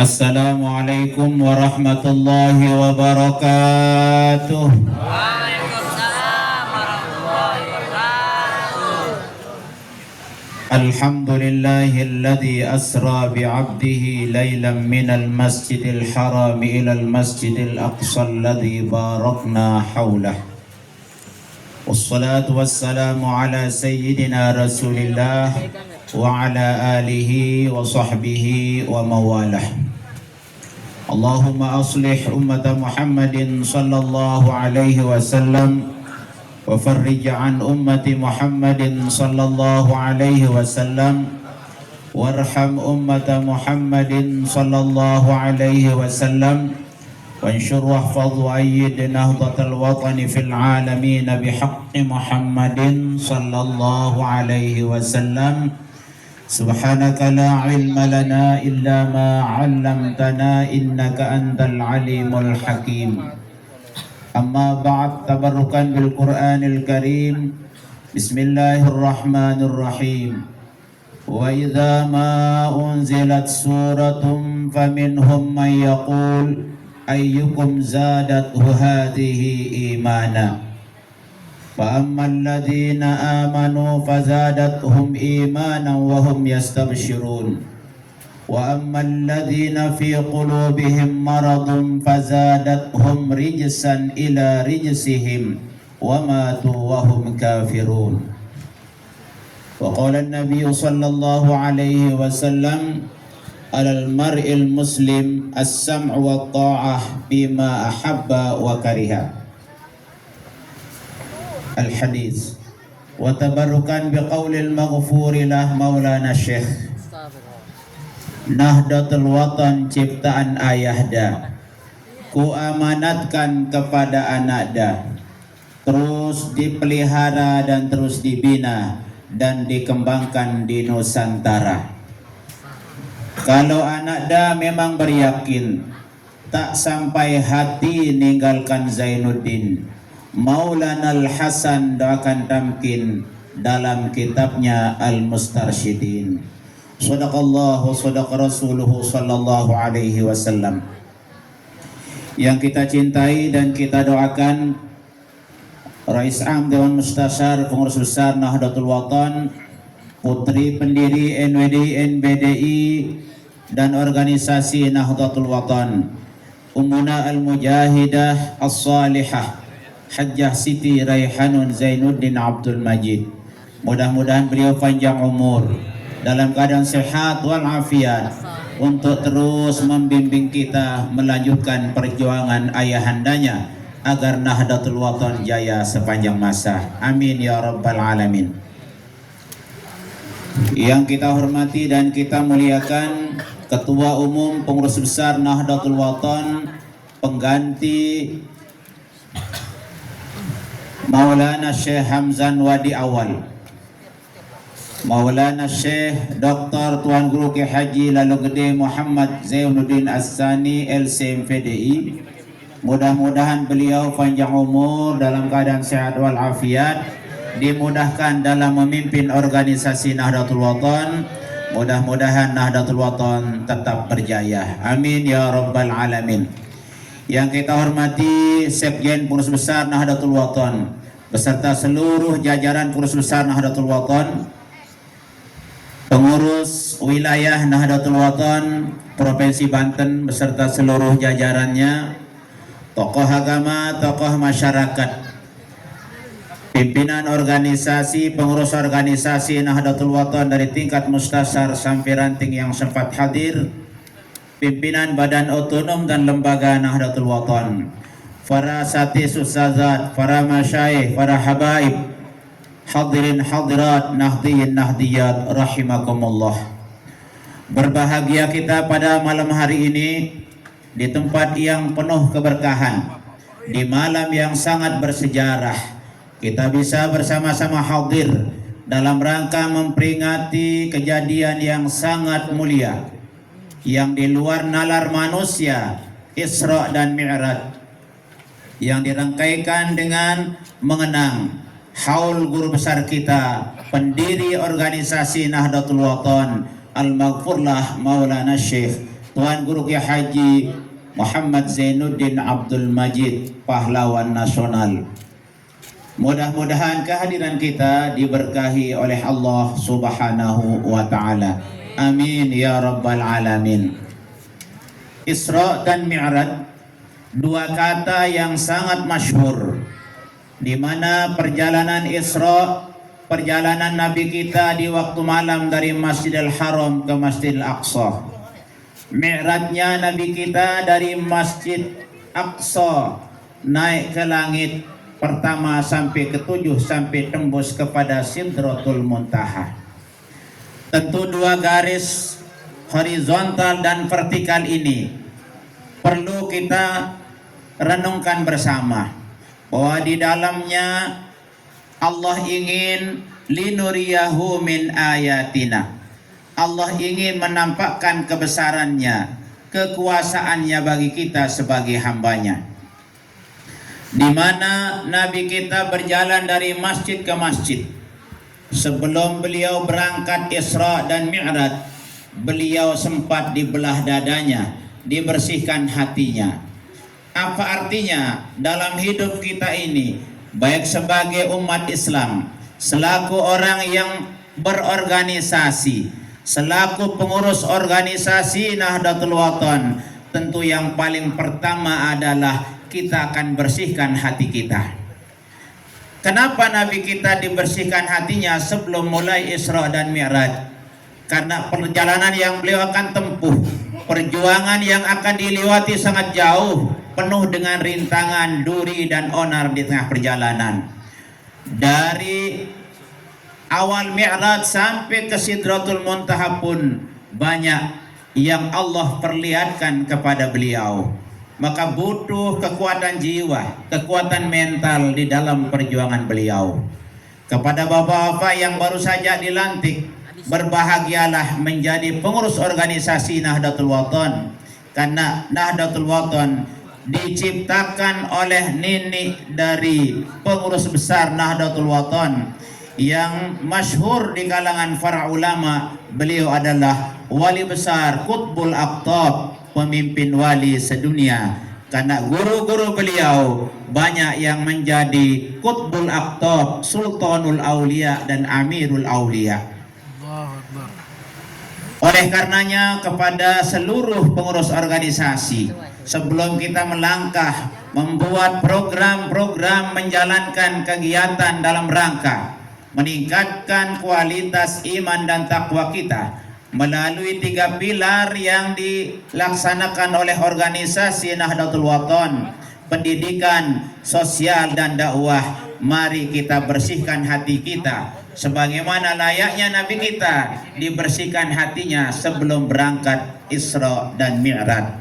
Assalamualaikum warahmatullahi wabarakatuh. Waalaikumsalam warahmatullahi wabarakatuh. Alhamdulillahilladzi asra bi'abdihi laylan minal masjidil haram ilal masjidil aqsa alladzi barakna hawlah. Wassalatu wassalamu ala sayyidina rasulillah wa ala alihi wa sahbihi wa mawalah. Allahumma aslih ummata Muhammadin sallallahu alaihi wasallam wa farrij an ummati Muhammadin sallallahu alaihi wasallam warham ummata Muhammadin sallallahu alaihi wasallam وانشر واحفظ وأيد نهضة الوطن في العالمين بحق محمد صلى الله عليه وسلم سبحانك لا علم لنا إلا ما علمتنا إنك أنت العليم الحكيم أما بعد تبركا بالقرآن الكريم بسم الله الرحمن الرحيم وإذا ما أنزلت سورة فمنهم من يقول أيكم زادته هذه إيمانا فأما الذين آمنوا فزادتهم إيمانا وهم يستبشرون وأما الذين في قلوبهم مرض فزادتهم رجسا إلى رجسهم وماتوا وهم كافرون وقال النبي صلى الله عليه وسلم alal mar'il muslim as-sam'u wa ta'ah bima ahabba wa kariha. Al-hadis wa tabarrukan biqaulil maghfuri lah maulana syekh Nahdlatul Watan ciptaan ayahda ku amanatkan kepada anakda terus dipelihara dan terus dibina dan dikembangkan di Nusantara. Kalau anak dah memang beryakin tak sampai hati ninggalkan Zainuddin, Maulana Al-Hasan doakan tamkin dalam kitabnya Al-Mustarsyidin. Sadaqallahu sadaqa rasuluhu sallallahu alaihi wasallam. Yang kita cintai dan kita doakan Rais Am Dewan Mustasyar Pengurus Besar Nahdlatul Watan, Putri pendiri NWD NBDI dan organisasi Nahdlatul Watan, Ummuna Al-Mujahidah As-Salihah Hajjah Siti Raihanun Zainuddin Abdul Majid. Mudah-mudahan beliau panjang umur dalam keadaan sehat walafiat untuk terus membimbing kita melanjutkan perjuangan ayahandanya agar Nahdlatul Watan jaya sepanjang masa. Amin ya rabbal alamin. Yang kita hormati dan kita muliakan Ketua Umum Pengurus Besar Nahdlatul Watan pengganti Maulana Syekh Hamzan Wadi Awal, Maulana Syekh Dr. Tuan Guru Ki Haji Lalu Gede Muhammad Zainuddin As-Sani LCMPDI. Mudah-mudahan beliau panjang umur dalam keadaan sehat walafiat, dimudahkan dalam memimpin organisasi Nahdlatul Watan. Mudah-mudahan Nahdlatul Watan tetap berjaya. Amin ya rabbal alamin. Yang kita hormati Sekjen Pengurus Besar Nahdlatul Watan beserta seluruh jajaran Pengurus Besar Nahdlatul Watan, pengurus wilayah Nahdlatul Watan Provinsi Banten beserta seluruh jajarannya, tokoh agama, tokoh masyarakat, pimpinan organisasi, pengurus organisasi Nahdlatul Watan dari tingkat mustasyar sampai ranting yang sempat hadir, pimpinan badan otonom dan lembaga Nahdlatul Watan, para satis ustazat, para masyayikh, para habaib, hadirin hadirat, nahdiyin nahdiyat rahimakumullah. Berbahagia kita pada malam hari ini di tempat yang penuh keberkahan, di malam yang sangat bersejarah. Kita bisa bersama-sama hadir dalam rangka memperingati kejadian yang sangat mulia yang di luar nalar manusia, Isra dan Mi'raj, yang dirangkaikan dengan mengenang haul guru besar kita, pendiri organisasi Nahdlatul Wathon, Al-Maghfurlah Maulana Syekh Tuan Guru Kiai Haji Muhammad Zainuddin Abdul Majid, pahlawan nasional. Mudah-mudahan kehadiran kita diberkahi oleh Allah Subhanahu wa taala. Amin ya rabbal alamin. Isra dan Mi'raj, dua kata yang sangat masyhur, di mana perjalanan Isra, perjalanan Nabi kita di waktu malam dari Masjidil Haram ke Masjidil Aqsa. Mi'rajnya Nabi kita dari Masjid Aqsa naik ke langit pertama sampai ke-7 sampai tembus kepada Sidratul Muntaha. Tentu dua garis horizontal dan vertikal ini perlu kita renungkan bersama, bahwa di dalamnya Allah ingin linuriyahu min ayatina. Allah ingin menampakkan kebesarannya, kekuasaannya bagi kita sebagai hambanya. Di mana Nabi kita berjalan dari masjid ke masjid. Sebelum beliau berangkat Isra dan Mi'raj, beliau sempat dibelah dadanya, dibersihkan hatinya. Apa artinya dalam hidup kita ini, baik sebagai umat Islam, selaku orang yang berorganisasi, selaku pengurus organisasi Nahdlatul Wathon, tentu yang paling pertama adalah kita akan bersihkan hati kita. Kenapa Nabi kita dibersihkan hatinya sebelum mulai Isra dan Mi'raj? Karena perjalanan yang beliau akan tempuh, perjuangan yang akan dilewati sangat jauh, penuh dengan rintangan, duri dan onar di tengah perjalanan. Dari awal Mi'raj sampai ke Sidratul Muntaha pun banyak yang Allah perlihatkan kepada beliau. Maka butuh kekuatan jiwa, kekuatan mental di dalam perjuangan beliau. Kepada bapak-bapak yang baru saja dilantik, berbahagialah menjadi pengurus organisasi Nahdlatul Wathon, karena Nahdlatul Wathon diciptakan oleh nenek dari pengurus besar Nahdlatul Wathon yang masyhur di kalangan para ulama. Beliau adalah wali besar Qutbul Aqtab, pemimpin wali sedunia, karena guru-guru beliau banyak yang menjadi Qutbul Aqtab, Sultanul Aulia dan Amirul Aulia. Oleh karenanya kepada seluruh pengurus organisasi, sebelum kita melangkah membuat program-program, menjalankan kegiatan dalam rangka meningkatkan kualitas iman dan takwa kita melalui 3 pilar yang dilaksanakan oleh organisasi Nahdlatul Wathon, pendidikan, sosial dan dakwah, mari kita bersihkan hati kita sebagaimana layaknya Nabi kita dibersihkan hatinya sebelum berangkat Isra dan Mi'raj.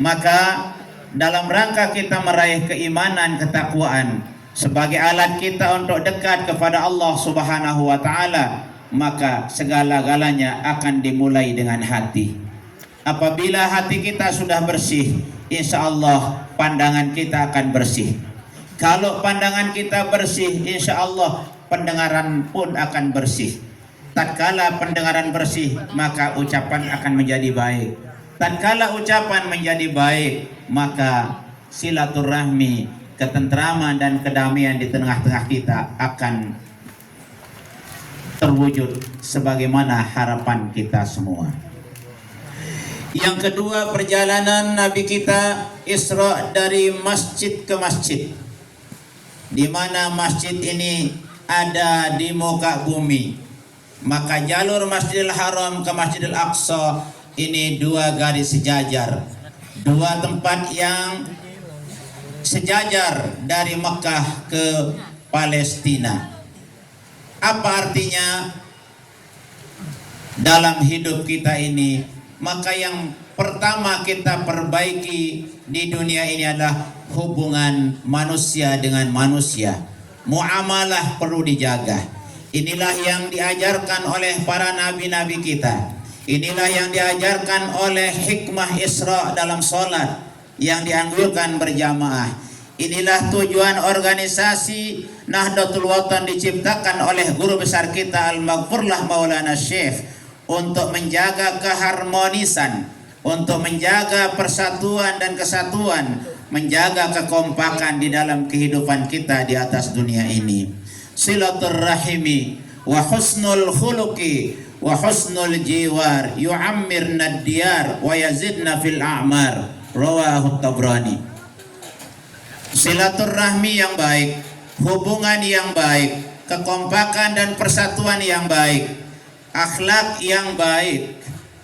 Maka dalam rangka kita meraih keimanan, ketakwaan sebagai alat kita untuk dekat kepada Allah Subhanahu wa taala, maka segala-galanya akan dimulai dengan hati. Apabila hati kita sudah bersih, insya Allah pandangan kita akan bersih. Kalau pandangan kita bersih, insya Allah pendengaran pun akan bersih. Tatkala pendengaran bersih, maka ucapan akan menjadi baik. Tatkala ucapan menjadi baik, maka silaturahmi, ketentraman dan kedamaian di tengah-tengah kita akan terwujud sebagaimana harapan kita semua. Yang kedua, perjalanan Nabi kita Isra dari masjid ke masjid, di mana masjid ini ada di muka bumi. Maka jalur Masjidil Haram ke Masjidil Aqsa ini 2 garis sejajar, 2 tempat yang sejajar dari Mekah ke Palestina. Apa artinya dalam hidup kita ini? Maka yang pertama kita perbaiki di dunia ini adalah hubungan manusia dengan manusia. Muamalah perlu dijaga. Inilah yang diajarkan oleh para nabi-nabi kita. Inilah yang diajarkan oleh hikmah Isra dalam sholat yang dianjurkan berjamaah. Inilah tujuan organisasi Nahdlatul Watan diciptakan oleh guru besar kita Al-Maghfurlah Maulana Syekh untuk menjaga keharmonisan, untuk menjaga persatuan dan kesatuan, menjaga kekompakan di dalam kehidupan kita di atas dunia ini. Silaturrahimi wa husnul khuluqi wa husnul jiwar yu'ammirna diyar wa yazidna fil a'mar. Rawahu Tabrani. Silaturrahmi yang baik, hubungan yang baik, kekompakan dan persatuan yang baik, akhlak yang baik,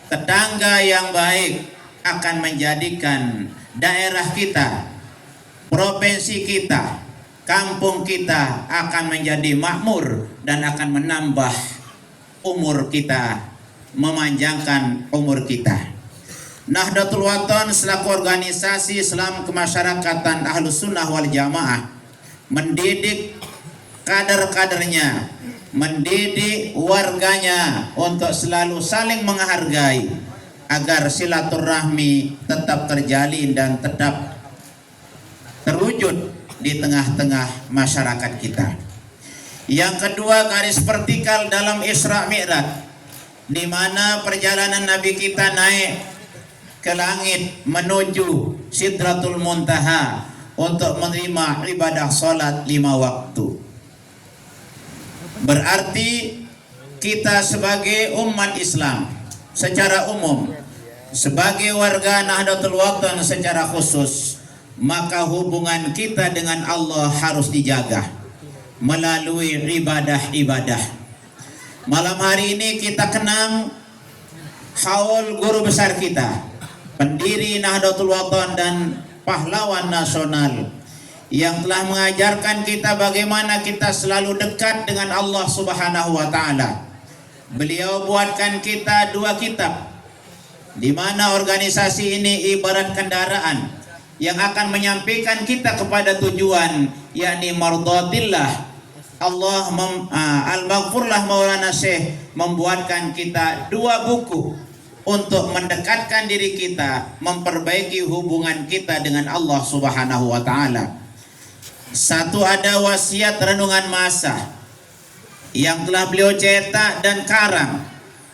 tetangga yang baik akan menjadikan daerah kita, provinsi kita, kampung kita akan menjadi makmur dan akan menambah umur kita, memanjangkan umur kita. Nahdlatul Watan selaku organisasi Islam kemasyarakatan Ahlus Sunnah wal Jamaah mendidik kader-kadernya, mendidik warganya untuk selalu saling menghargai agar silaturahmi tetap terjalin dan tetap terwujud di tengah-tengah masyarakat kita. Yang kedua, garis vertikal dalam Isra Mi'raj, di mana perjalanan Nabi kita naik ke langit menuju Sidratul Muntaha untuk menerima ibadah salat 5 waktu. Berarti kita sebagai umat Islam secara umum, sebagai warga Nahdlatul Watan secara khusus, maka hubungan kita dengan Allah harus dijaga melalui ibadah-ibadah. Malam hari ini kita kenang haul guru besar kita, pendiri Nahdlatul Watan dan pahlawan nasional yang telah mengajarkan kita bagaimana kita selalu dekat dengan Allah Subhanahu wa taala. Beliau buatkan kita 2 kitab, di mana organisasi ini ibarat kendaraan yang akan menyampaikan kita kepada tujuan, yakni mardatillah. Al-Maghfurlah Maulana Syekh membuatkan kita 2 buku untuk mendekatkan diri kita, memperbaiki hubungan kita dengan Allah Subhanahu wa taala. Satu, ada wasiat renungan masa yang telah beliau cetak dan karang,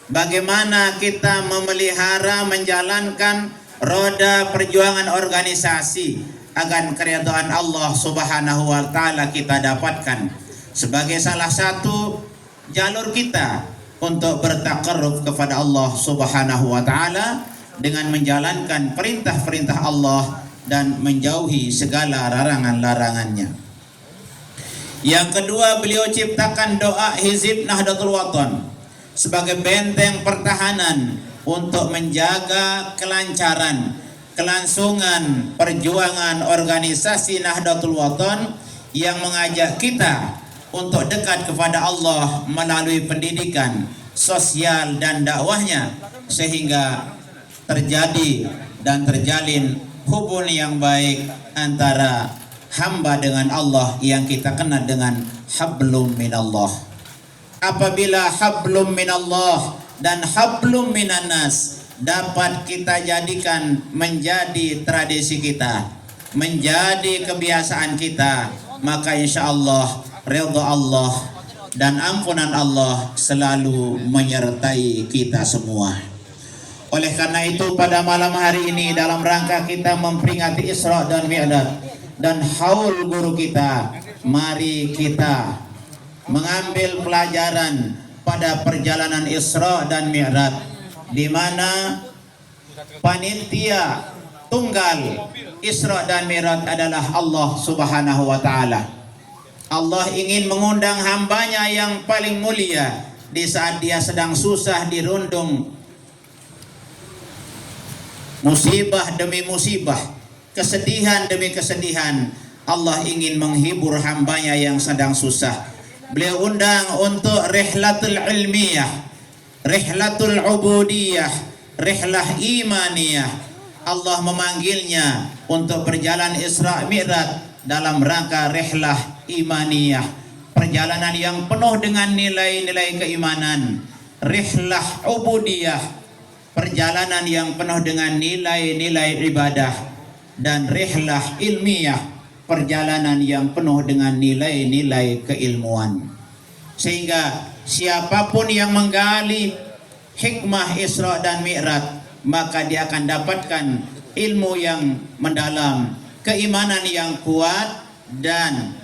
bagaimana kita memelihara, menjalankan roda perjuangan organisasi agar keridhaan Allah Subhanahu wa taala kita dapatkan sebagai salah satu jalur kita untuk bertaqarrub kepada Allah Subhanahu wa taala dengan menjalankan perintah-perintah Allah dan menjauhi segala larangan-larangannya. Yang kedua, beliau ciptakan doa Hizib Nahdlatul Watan sebagai benteng pertahanan untuk menjaga kelancaran, kelangsungan perjuangan organisasi Nahdlatul Watan yang mengajak kita untuk dekat kepada Allah melalui pendidikan, sosial dan dakwahnya, sehingga terjadi dan terjalin hubungan yang baik antara hamba dengan Allah yang kita kenal dengan hablum minallah. Apabila hablum minallah dan hablum minannas dapat kita jadikan menjadi tradisi kita, menjadi kebiasaan kita, maka insya Allah ridha Allah dan ampunan Allah selalu menyertai kita semua. Oleh karena itu, pada malam hari ini dalam rangka kita memperingati Isra dan Mi'raj dan haul guru kita, mari kita mengambil pelajaran pada perjalanan Isra dan Mi'raj, di mana panitia tunggal Isra dan Mi'raj adalah Allah Subhanahu wa taala. Allah ingin mengundang hambanya yang paling mulia di saat dia sedang susah, dirundung musibah demi musibah, kesedihan demi kesedihan. Allah ingin menghibur hambanya yang sedang susah. Beliau undang untuk rihlatul ilmiyah, rihlatul ubudiyah, rihlah imaniyah. Allah memanggilnya untuk berjalan Isra Mi'raj dalam rangka rihlah imaniyah, perjalanan yang penuh dengan nilai-nilai keimanan. Rihlah ubudiyah, perjalanan yang penuh dengan nilai-nilai ibadah. Dan rihlah ilmiyah, perjalanan yang penuh dengan nilai-nilai keilmuan. Sehingga siapapun yang menggali hikmah Isra dan Mi'raj, maka dia akan dapatkan ilmu yang mendalam, keimanan yang kuat, dan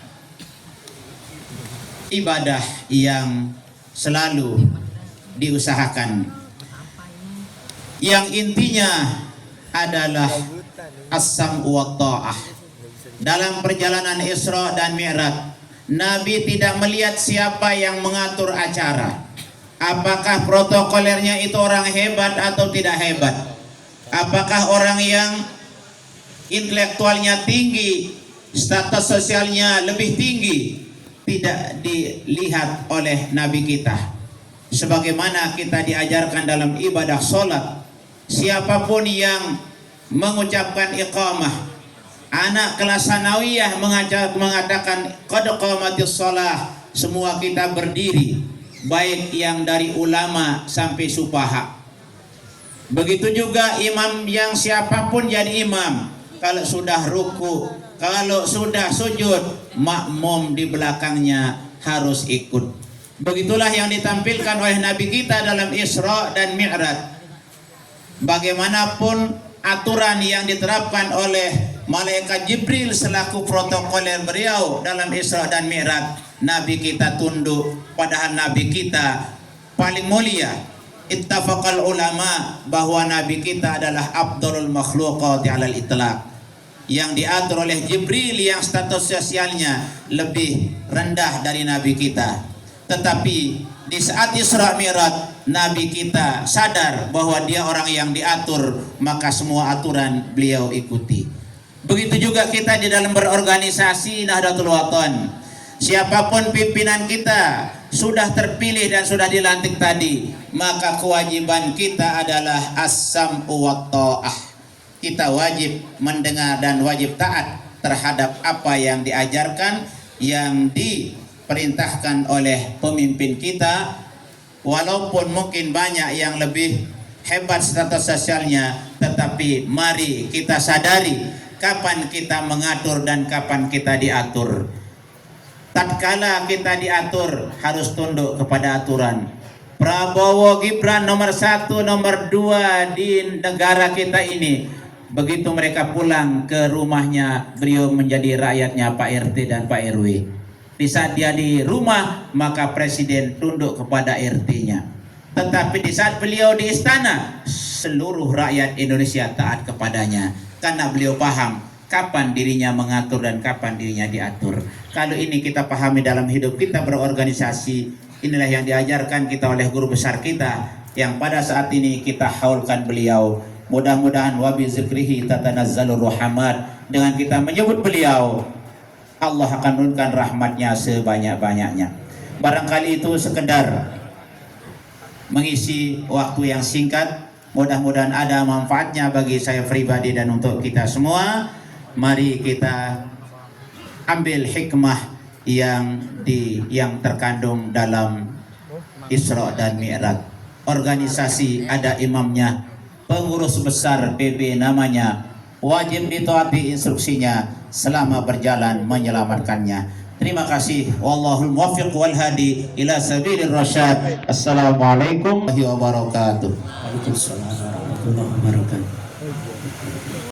ibadah yang selalu diusahakan. Yang intinya adalah as-sam'u wa ta'ah. Dalam perjalanan Isra dan Mi'raj, Nabi tidak melihat siapa yang mengatur acara. Apakah protokolernya itu orang hebat atau tidak hebat? Apakah orang yang intelektualnya tinggi, status sosialnya lebih tinggi? Tidak dilihat oleh Nabi kita. Sebagaimana kita diajarkan dalam ibadah sholat, siapapun yang mengucapkan iqamah, anak kelas sanawiyah mengatakan qad qamatis shalah, semua kita berdiri, baik yang dari ulama sampai supaha. Begitu juga imam, yang siapapun jadi imam, kalau sudah ruku, kalau sudah sujud, makmum di belakangnya harus ikut. Begitulah yang ditampilkan oleh Nabi kita dalam Isra dan Mi'raj. Bagaimanapun aturan yang diterapkan oleh malaikat Jibril selaku protokoler beliau dalam Isra dan Mi'raj, Nabi kita tunduk, padahal Nabi kita paling mulia. Ittafaqal ulama bahwa Nabi kita adalah afdalul makhluqati alal itlaq, yang diatur oleh Jibril yang status sosialnya lebih rendah dari Nabi kita. Tetapi di saat Isra Mi'raj, Nabi kita sadar bahwa dia orang yang diatur, maka semua aturan beliau ikuti. Begitu juga kita di dalam berorganisasi Nahdlatul Wathon. Siapapun pimpinan kita sudah terpilih dan sudah dilantik tadi, maka kewajiban kita adalah as-sam'u wa ta'ah. Kita wajib mendengar dan wajib taat terhadap apa yang diajarkan, yang diperintahkan oleh pemimpin kita. Walaupun mungkin banyak yang lebih hebat status sosialnya, tetapi mari kita sadari kapan kita mengatur dan kapan kita diatur. Tatkala kita diatur, harus tunduk kepada aturan. Prabowo Gibran nomor 1, nomor 2 di negara kita ini, begitu mereka pulang ke rumahnya, beliau menjadi rakyatnya Pak RT dan Pak RW. Di saat dia di rumah, maka presiden tunduk kepada RT-nya. Tetapi di saat beliau di istana, seluruh rakyat Indonesia taat kepadanya, karena beliau paham kapan dirinya mengatur dan kapan dirinya diatur. Kalau ini kita pahami dalam hidup kita berorganisasi, inilah yang diajarkan kita oleh guru besar kita, yang pada saat ini kita haulkan beliau. Mudah-mudahan wabi zikrihi tatanazzalur rahmat, dengan kita menyebut beliau, Allah akan menurunkan rahmatnya sebanyak-banyaknya. Barangkali itu sekedar mengisi waktu yang singkat, mudah-mudahan ada manfaatnya bagi saya pribadi dan untuk kita semua. Mari kita ambil hikmah yang terkandung dalam Isra dan Mi'raj. Organisasi ada imamnya, pengurus besar PB namanya, wajib ditaati instruksinya selama berjalan menyelamatkannya. Terima kasih. Wallahul muwaffiq wal hadi ila sabilir rasyad. Assalamualaikum warahmatullahi wabarakatuh. Waalaikumsalam warahmatullahi wabarakatuh.